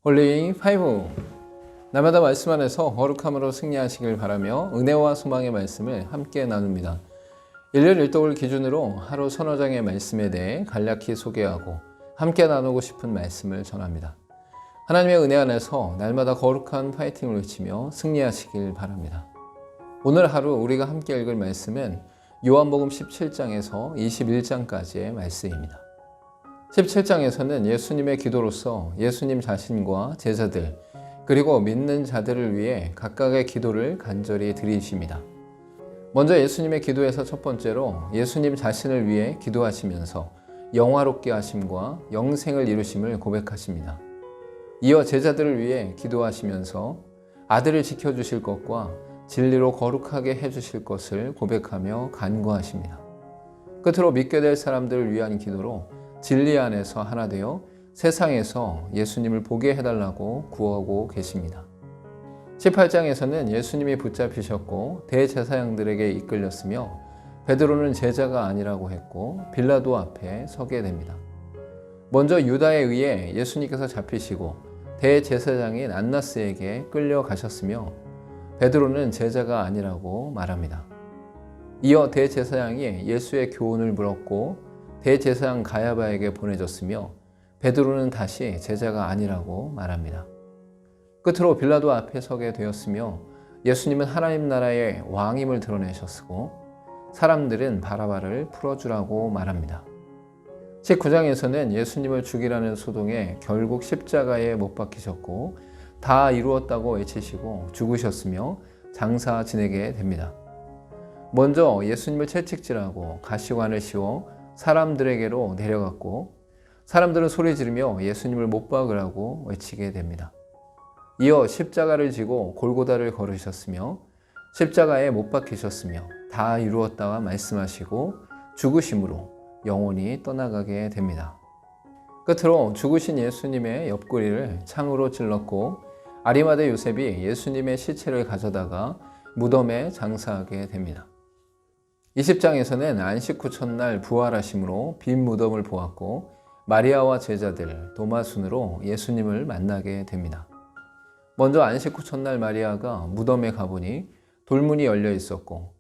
홀리 파이브. 날마다 말씀 안에서 거룩함으로 승리하시길 바라며 은혜와 소망의 말씀을 함께 나눕니다. 일요일 일독을 기준으로 하루 서너 장의 말씀에 대해 간략히 소개하고 함께 나누고 싶은 말씀을 전합니다. 하나님의 은혜 안에서 날마다 거룩한 파이팅을 외치며 승리하시길 바랍니다. 오늘 하루 우리가 함께 읽을 말씀은 요한복음 17장에서 21장까지의 말씀입니다. 17장에서는 예수님의 기도로서 예수님 자신과 제자들 그리고 믿는 자들을 위해 각각의 기도를 간절히 드리십니다. 먼저 예수님의 기도에서 첫 번째로 예수님 자신을 위해 기도하시면서 영화롭게 하심과 영생을 이루심을 고백하십니다. 이어 제자들을 위해 기도하시면서 아들을 지켜주실 것과 진리로 거룩하게 해주실 것을 고백하며 간구하십니다. 끝으로 믿게 될 사람들을 위한 기도로 진리 안에서 하나 되어 세상에서 예수님을 보게 해달라고 구하고 계십니다. 18장에서는 예수님이 붙잡히셨고 대제사장들에게 이끌렸으며 베드로는 제자가 아니라고 했고 빌라도 앞에 서게 됩니다. 먼저 유다에 의해 예수님께서 잡히시고 대제사장인 안나스에게 끌려가셨으며 베드로는 제자가 아니라고 말합니다. 이어 대제사장이 예수의 교훈을 물었고 대제사장 가야바에게 보내졌으며 베드로는 다시 제자가 아니라고 말합니다. 끝으로 빌라도 앞에 서게 되었으며 예수님은 하나님 나라의 왕임을 드러내셨고 사람들은 바라바를 풀어주라고 말합니다. 19장에서는 예수님을 죽이라는 소동에 결국 십자가에 못 박히셨고 다 이루었다고 외치시고 죽으셨으며 장사 지내게 됩니다. 먼저 예수님을 채찍질하고 가시관을 씌워 사람들에게로 내려갔고 사람들은 소리 지르며 예수님을 못 박으라고 외치게 됩니다. 이어 십자가를 지고 골고다를 걸으셨으며 십자가에 못 박히셨으며 다 이루었다와 말씀하시고 죽으심으로 영원히 떠나가게 됩니다. 끝으로 죽으신 예수님의 옆구리를 창으로 찔렀고 아리마대 요셉이 예수님의 시체를 가져다가 무덤에 장사하게 됩니다. 20장에서는 안식 후 첫날 부활하심으로 빈 무덤을 보았고 마리아와 제자들, 도마순으로 예수님을 만나게 됩니다. 먼저 안식 후 첫날 마리아가 무덤에 가보니 돌문이 열려 있었고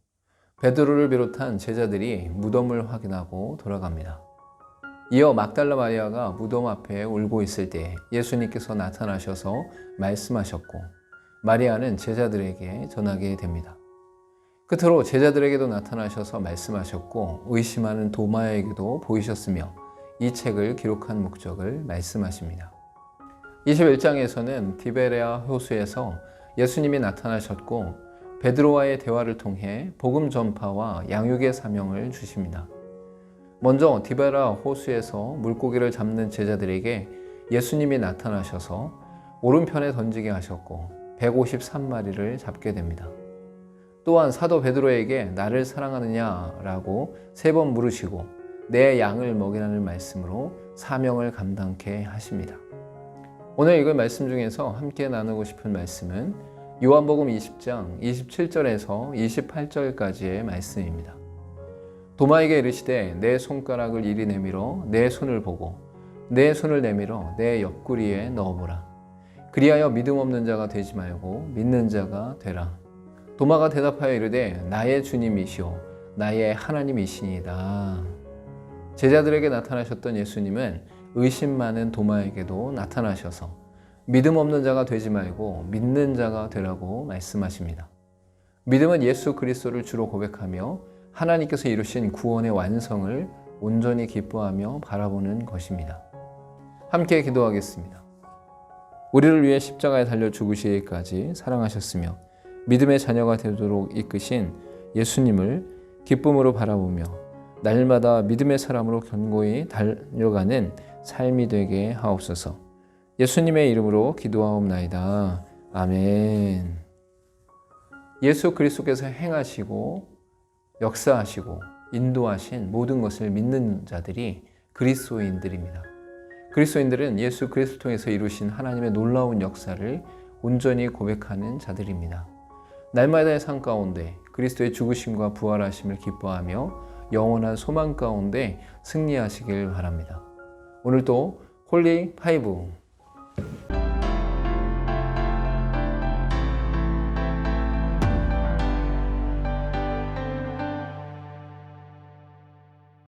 베드로를 비롯한 제자들이 무덤을 확인하고 돌아갑니다. 이어 막달라 마리아가 무덤 앞에 울고 있을 때 예수님께서 나타나셔서 말씀하셨고 마리아는 제자들에게 전하게 됩니다. 끝으로 제자들에게도 나타나셔서 말씀하셨고 의심하는 도마에게도 보이셨으며 이 책을 기록한 목적을 말씀하십니다. 21장에서는 디베레아 호수에서 예수님이 나타나셨고 베드로와의 대화를 통해 복음 전파와 양육의 사명을 주십니다. 먼저 디베레아 호수에서 물고기를 잡는 제자들에게 예수님이 나타나셔서 오른편에 던지게 하셨고 153마리를 잡게 됩니다. 또한 사도 베드로에게 나를 사랑하느냐라고 3번 물으시고 내 양을 먹이라는 말씀으로 사명을 감당케 하십니다. 오늘 읽을 말씀 중에서 함께 나누고 싶은 말씀은 요한복음 20장 27절에서 28절까지의 말씀입니다. 도마에게 이르시되 내 손가락을 이리 내밀어 내 손을 보고 내 손을 내밀어 내 옆구리에 넣어보라. 그리하여 믿음 없는 자가 되지 말고 믿는 자가 되라. 도마가 대답하여 이르되 나의 주님이시오 나의 하나님이시니이다. 제자들에게 나타나셨던 예수님은 의심 많은 도마에게도 나타나셔서 믿음 없는 자가 되지 말고 믿는 자가 되라고 말씀하십니다. 믿음은 예수 그리스도를 주로 고백하며 하나님께서 이루신 구원의 완성을 온전히 기뻐하며 바라보는 것입니다. 함께 기도하겠습니다. 우리를 위해 십자가에 달려 죽으시기까지 사랑하셨으며 믿음의 자녀가 되도록 이끄신 예수님을 기쁨으로 바라보며 날마다 믿음의 사람으로 견고히 달려가는 삶이 되게 하옵소서. 예수님의 이름으로 기도하옵나이다. 아멘. 예수 그리스도께서 행하시고 역사하시고 인도하신 모든 것을 믿는 자들이 그리스도인들입니다. 그리스도인들은 예수 그리스도 통해서 이루신 하나님의 놀라운 역사를 온전히 고백하는 자들입니다. 날마다의 삶 가운데 그리스도의 죽으심과 부활하심을 기뻐하며 영원한 소망 가운데 승리하시길 바랍니다. 오늘도 홀리 파이브